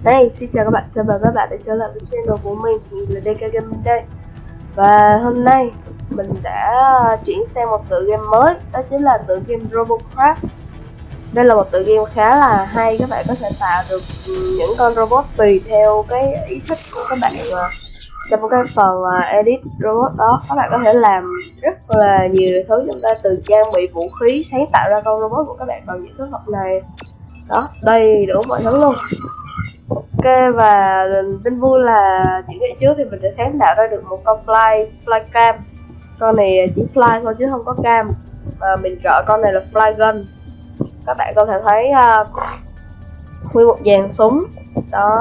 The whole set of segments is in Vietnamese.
Hey, xin chào các bạn, chào mừng các bạn đã trở lại với channel của mình, là DK Gaming đây. Và hôm nay mình đã chuyển sang một tựa game mới, đó chính là tựa game Robocraft. Đây là một tựa game khá là hay, các bạn có thể tạo được những con robot tùy theo cái ý thích của các bạn. Trong cái phần edit robot đó, các bạn có thể làm rất là nhiều thứ, chúng ta từ trang bị vũ khí, sáng tạo ra con robot của các bạn bằng những cái thuật này. Đó, đầy đủ mọi thứ luôn. Ok, và tin vui là những ngày trước thì mình đã sáng tạo ra được một con flycam. Con này chỉ fly thôi chứ không có cam, và mình gọi con này là flygun. Các bạn có thể thấy nguyên một dàn súng đó,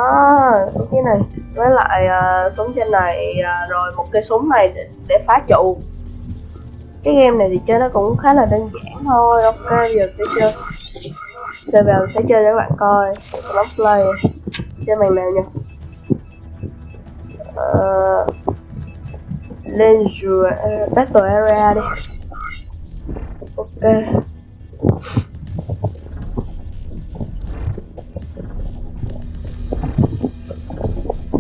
súng như này với lại súng trên này, rồi một cây súng này để phá trụ. Cái game này thì chơi nó cũng khá là đơn giản thôi. Ok, giờ sẽ chơi vào sẽ chơi cho các bạn coi. Bấm play chơi màn nào nha. Lên rồi battle area đi. Ok,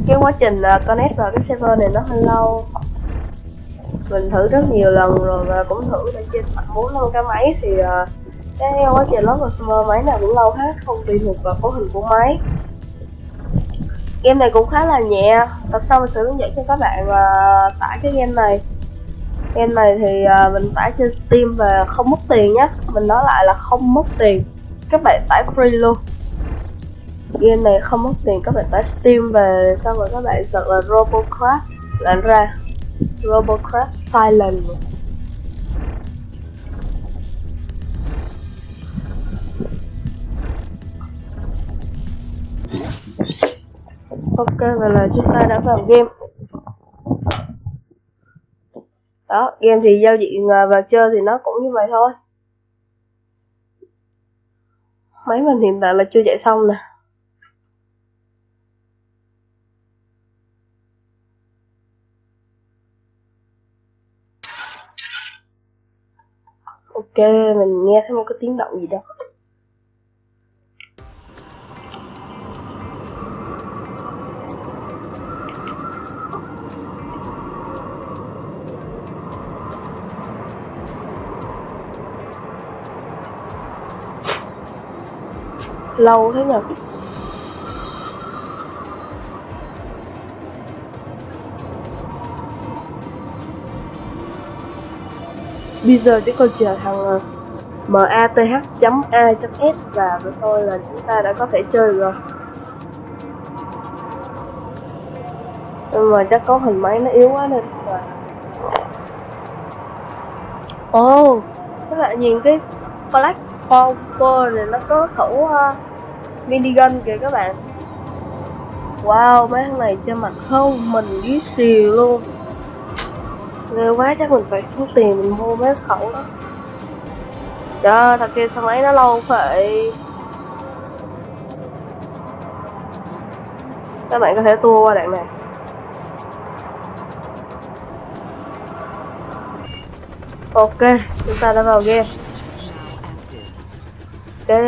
cái quá trình connect vào cái server này nó hơi lâu. Mình thử rất nhiều lần rồi và cũng thử để trên khoảng 4-5 cái máy thì cái quá trình load vào server máy nào cũng lâu hết, không tùy thuộc vào cấu hình của máy. Game này cũng khá là nhẹ, tập sau mình sẽ hướng dẫn cho các bạn tải cái game này. Game này thì mình tải trên Steam và không mất tiền nhé. Mình nói lại là không mất tiền, các bạn tải free luôn. Game này không mất tiền, các bạn tải Steam về xong rồi các bạn search là Robocraft là ra Robocraft Silent. Ok, vậy là chúng ta đã vào game. Đó, game thì giao diện vào chơi thì nó cũng như vậy thôi. Máy mình hiện tại là chưa chạy xong nè. Ok, mình nghe thấy một cái tiếng động gì đó. Lâu thế nhỉ? Bây giờ chỉ còn chờ thằng math.a.s và với tôi là chúng ta đã có thể chơi rồi. Nhưng mà chắc cấu hình máy nó yếu quá nên là... Ồ, các bạn nhìn cái Black Power này, nó có khẩu minigun kìa các bạn. Wow, mấy thằng này cho mặt không mình với xìu luôn. Ghê quá, chắc mình phải có tiền mình mua mấy khẩu đó. Trời ơi, thật kia sao máy nó lâu vậy. Các bạn có thể tua qua đoạn này. Ok, chúng ta đã vào game. Cái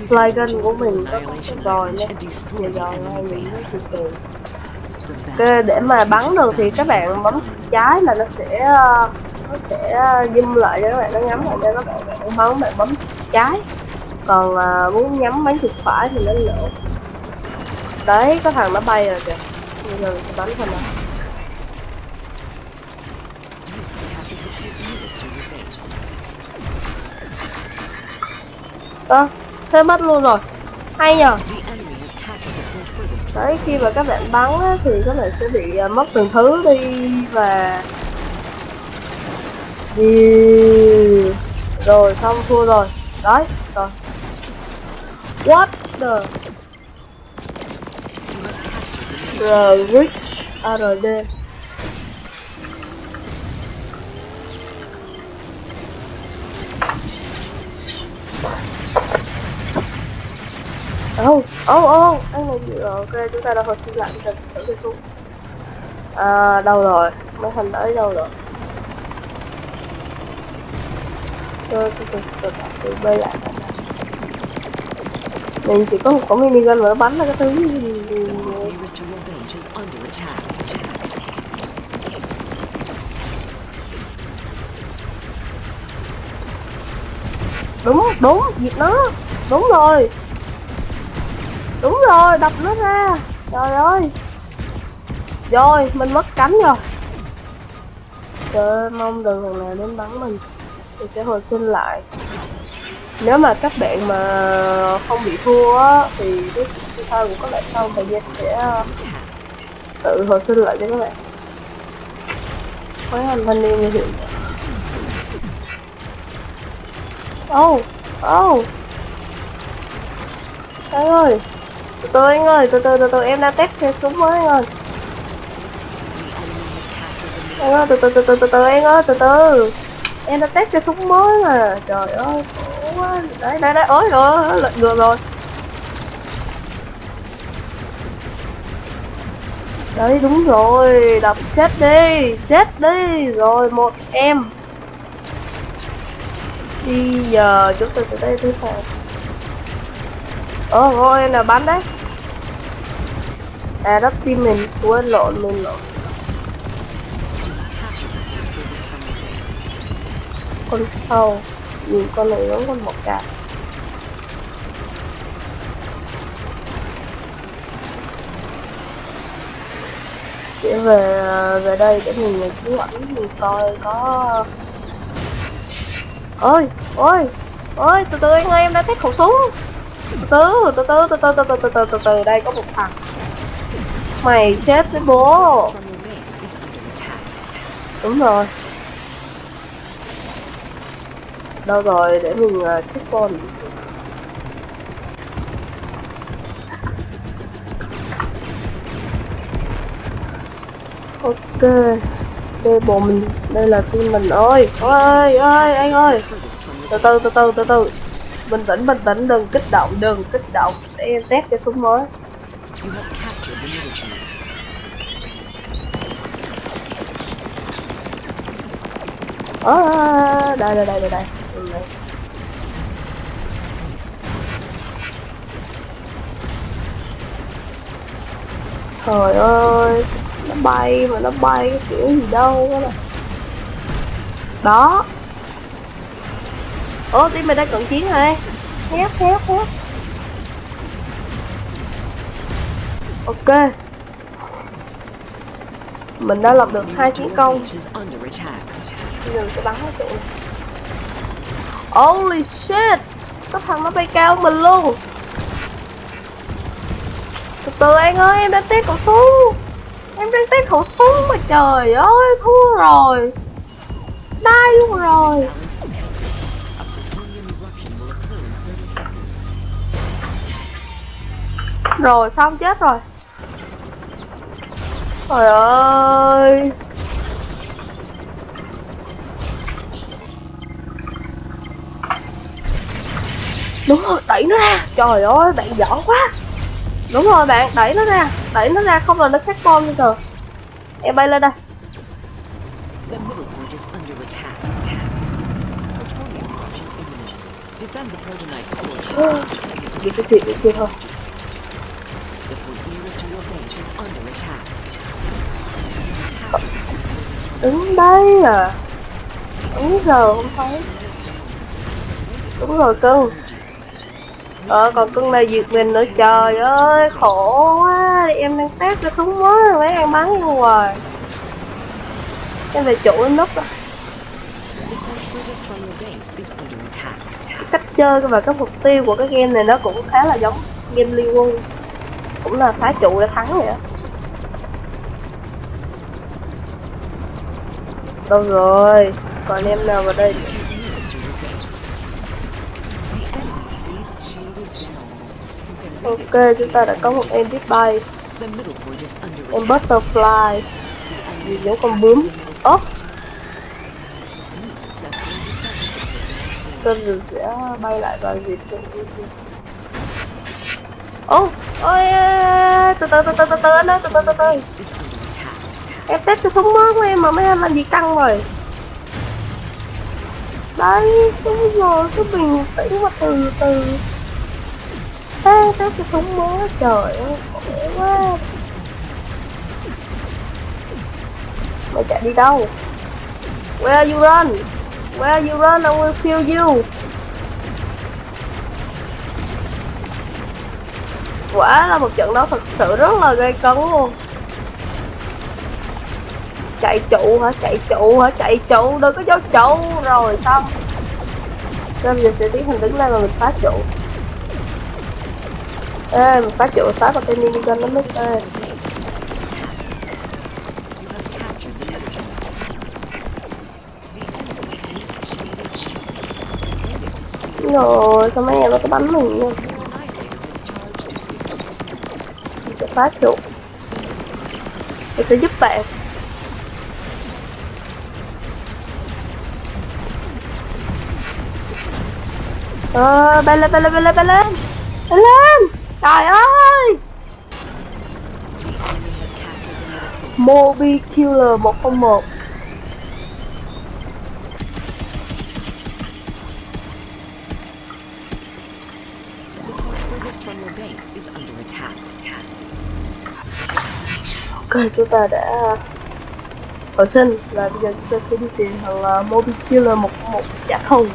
flygun của mình có cái roi nè, roi này mình nó từ từ. Ok, để mà bắn được thì các bạn bấm trái là nó sẽ zoom lại cho các bạn, nó nhắm lại cho các bạn bấm trái. Còn muốn nhắm bắn chuột phải thì nó lộn. Đấy, có thằng nó bay rồi kìa. Bây giờ mình sẽ bắn thằng này. Đó, thế mất luôn rồi. Hay nhờ. Đấy, khi mà các bạn bắn á, thì các bạn sẽ bị mất từng thứ đi và rồi xong thua rồi. Đấy, rồi. What the Rich ARD. Anh này gì rồi. Ok, chúng ta đã hồi sinh lại, chúng ta thử cái súng. Đâu rồi, mấy thằng đấy đâu rồi. Tôi bơi lại. Mình chỉ có một con minigun mà nó bắn ra cái thứ đúng giết nó, đúng rồi, đập nó ra. Trời ơi, rồi mình mất cánh rồi. Trời ơi, mong đừng thằng nào đến bắn mình sẽ hồi sinh lại. Nếu mà các bạn mà không bị thua á thì cái sao cũng có lại sau thời gian sẽ tự hồi sinh lại cho các bạn. Mấy anh thanh niên nguy hiểm. Anh ơi, từ từ anh ơi, từ từ em đang test xe súng mới anh ơi. Anh ơi, từ từ anh ơi, từ từ. Em đã test xe súng mới mà. Trời ơi, khổ quá. Đấy, ôi rồi, lệch ngược rồi. Đấy, đúng rồi, đập chết đi, rồi một em. Bây giờ chúng tôi sẽ tới thứ hai. Ôi, em là bắn đấy. À, đó team mình, quên lộn. Con sau, nhìn con này giống con bọ cạp. Sẽ về đây để mình cứu ảnh, mình coi có. Ôi, từ từ anh ơi, em đã test khẩu súng. Từ từ, đây có một thằng. Mày chết với bố. Đúng rồi. Đâu rồi, để mình check con. Ok. Đây bộ mình, đây là team mình. Ôi anh ơi. Từ từ. Bình tĩnh, đừng kích động. Để em test cái súng mới. Đây. Trời ơi, nó bay cái kiểu gì đâu đó. Đó. Team mình đang cận chiến rồi. Hét. Ok. Mình đã lập được 2 chiến công. Bây giờ sẽ bắn cái tụi. Holy shit, có thằng nó bay cao mình luôn. Từ từ anh ơi, em đang test khẩu súng mà trời ơi, thua rồi. Đai luôn rồi. Rồi xong chết rồi. Trời ơi. Đúng rồi, đẩy nó ra. Trời ơi, bạn giỏi quá. Đúng rồi bạn, đẩy nó ra, không là nó sát bom bây giờ. Em bay lên đây. Đi cái chuyện kia thôi. Đứng đây à. Đúng giờ không thấy. Đúng rồi cưng. Còn cưng này diệt mình nữa, trời ơi khổ quá. Em đang test cái súng mới mấy em bắn em hoài. Em về chủ em núp rồi. Cách chơi và các mục tiêu của cái game này nó cũng khá là giống game Liên Quân, cũng là phá trụ để thắng vậy á. Đâu rồi, còn em nào vào đây? Ok, chúng ta đã có một em Deadbite, em Butterfly, gì giống con bướm. Cơn sẽ bay lại và diệt cho ôi từ từ. Em test cái súng mới của em mà mấy anh làm gì căng rồi. Đấy, đúng rồi, cứ bình tĩnh mà từ từ. Tới cái súng mới, trời ơi, khổ quá. Mày chạy đi đâu? Where you run? Where you run? I will kill you. Quả là một trận đấu thật sự rất là gây cấn luôn. Chạy trụ hả? Chạy trụ hả? Chạy trụ, đừng có vô trụ. Rồi xong. Nên giờ sẽ tiến hành đứng lên và mình phá trụ. Ê, mình phá trụ, phá vào cái minigun nó mất. Ê, rồi sao mấy em nó có bắn mình nha. Mình sẽ phá trụ. Mình sẽ giúp bạn. Bay lên, bay lên, bay lên, bay lên. Bay lên. Trời ơi. Moby Killer 101. Ok, chúng ta đã hồi sinh và bây giờ chúng ta sẽ đi tìm thằng Moby Killer 101 trả thù.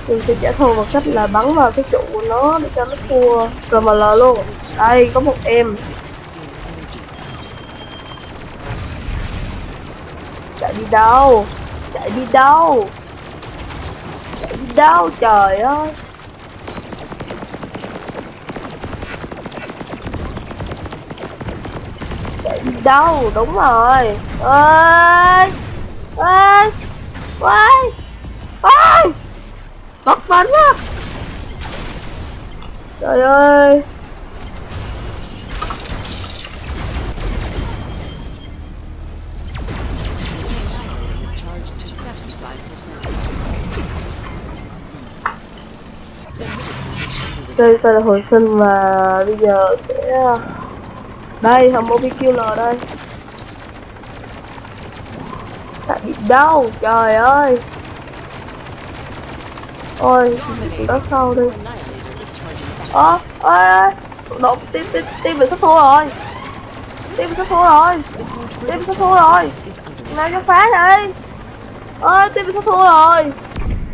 Mình sẽ trả thù bằng cách là bắn vào cái trụ của nó để cho nó thua RML luôn. Đây có một em. Chạy đi đâu? Chạy đi đâu? Chạy đi đâu trời ơi? Chạy đi đâu? Đúng rồi. Ơi ơi ơi ơi, bật bánh á. Trời ơi. Đây là hồi sinh và bây giờ sẽ đây thằng Moby Killer đây. Tại bị đâu trời ơi. Ôi đó sau đi. Ôi đột tim mình sắp thua rồi. Tim mình sắp thua rồi. Tim mình sắp thua rồi. Nào cho phá đi. Ôi tim mình sắp thua rồi.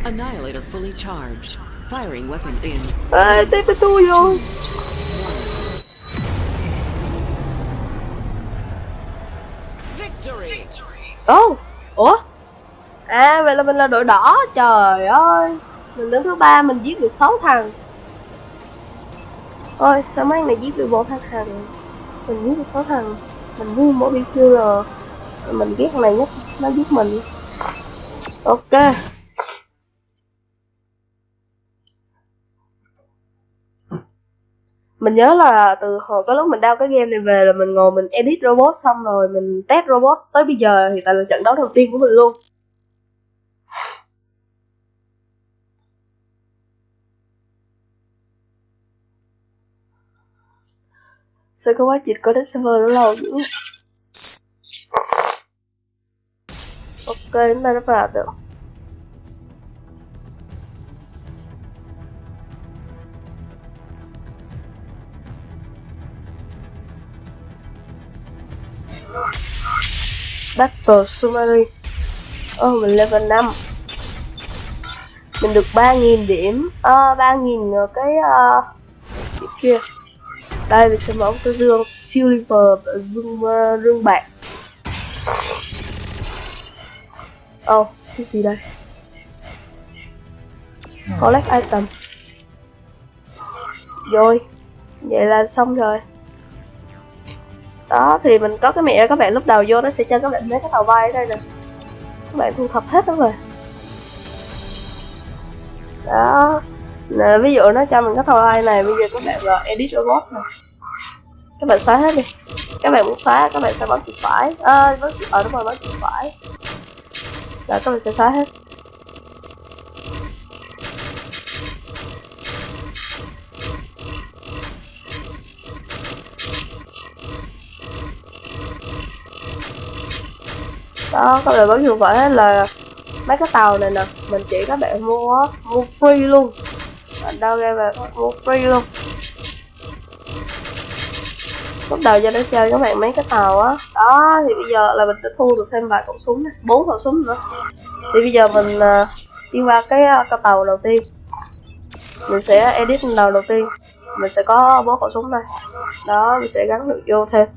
Annihilator fully charged. Firing weapon in. Ê, tim mình thua rồi. Ủa? À vậy là mình là đội đỏ, trời ơi. Mình đứng thứ 3 mình giết được 6 thằng. Ôi sao mấy anh này giết được 1 thằng. Mình giết được 6 thằng. Mình vui mỗi bị killer. Mình ghét thằng này nhất, nó giết mình. Ok. Mình nhớ là từ hồi có lúc mình download cái game này về là mình ngồi mình edit robot xong rồi mình test robot. Tới bây giờ thì tại là trận đấu đầu tiên của mình luôn. Sao có quá trình có đến server nó lâu dữ. Ok, chúng ta đã vào được. Battle Summary. Mình level 5. Mình được 3.000 điểm. 3.000 cái kia. Đây mình sẽ mở một cái dương silver, dương bạc. Cái gì đây? Collect item. Rồi, vậy là xong rồi. Đó thì mình có cái mẹ các bạn lúc đầu vô nó sẽ cho các bạn mấy cái tàu bay ở đây nè. Các bạn thu thập hết đó rồi. Đó. Nè, ví dụ nó cho mình cái tàu bay này, bây giờ các bạn vào edit robot nè. Các bạn xóa hết đi. Các bạn muốn xóa các bạn sẽ bấm chuột phải. Đúng rồi, bấm chuột phải. Đó, các bạn sẽ xóa hết. Đó, các bạn bấm chuột phải hết là mấy cái tàu này nè, mình chỉ các bạn mua free luôn. Bạn đâu ra về mua free luôn. Lúc đầu cho nó chơi các bạn mấy cái tàu á. Đó thì bây giờ là mình sẽ thu được thêm vài khẩu súng này, 4 khẩu súng nữa. Thì bây giờ mình đi qua cái tàu đầu tiên. Mình sẽ edit đầu tiên. Mình sẽ có 4 khẩu súng này. Đó, mình sẽ gắn được vô thêm.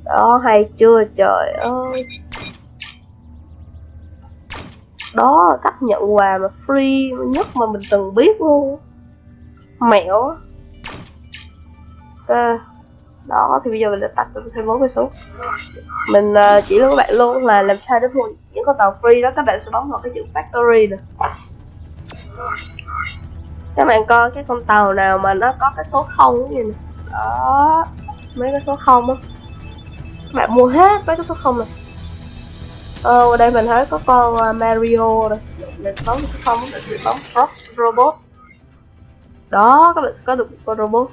Đó, hay chưa trời ơi. Đó, cách nhận quà mà free nhất mà mình từng biết luôn. Mẹo á. Ok. Đó, thì bây giờ mình đã tắt thêm 4 cái súng. Mình chỉ cho các bạn luôn là làm sao để mua những con tàu free đó. Các bạn sẽ bấm vào cái chữ factory này. Các bạn coi cái con tàu nào mà nó có cái số 0 như này. Đó, mấy cái số 0 á. Các bạn mua hết mấy cái số 0 này. Ở đây mình thấy có con Mario này. Mình bấm cái 0, mình sẽ bấm Frost Robot. Đó, các bạn sẽ có được một con robot.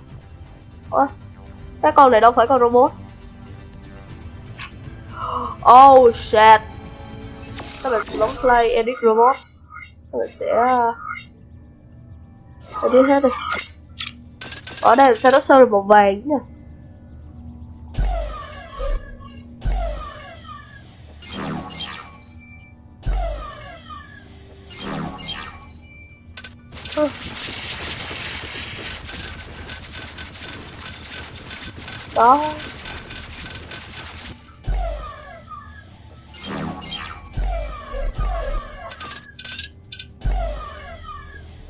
Ủa? Cái con này đâu phải con robot. Oh shit. Các bạn sẽ bấm play edit robot. Các bạn sẽ edit hết đi. Ở đây sao nó sơ được màu vàng nha. Đó.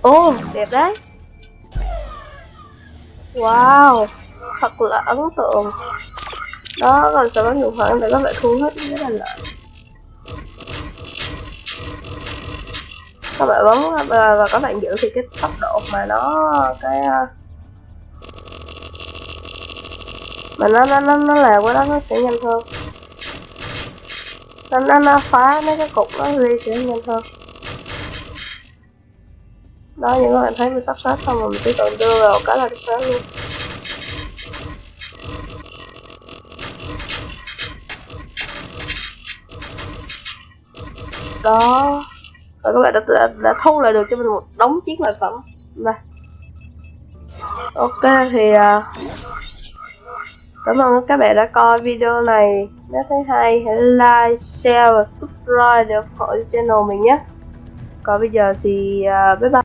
Ồ, đẹp đấy. Wow, thật là ấn tượng. Đó, còn sẽ bấm điện thoại để các bạn thu hết những cái lợi. Các bạn bấm và các bạn giữ thì cái tốc độ mà nó mà nó làm cái đó nó sẽ nhanh hơn. Nó phá mấy cái cục nó đi sẽ nhanh hơn. Đó, như các bạn thấy mình sắp xếp xong rồi mình chỉ cần đưa vào cái là được xếp luôn. Đó, và các bạn đã thu lại được cho mình một đống chiếc loại phẩm này. Ok thì cảm ơn các bạn đã coi video này. Nếu thấy hay hãy like, share và subscribe để ủng hộ channel mình nhé. Còn bây giờ thì bye bye.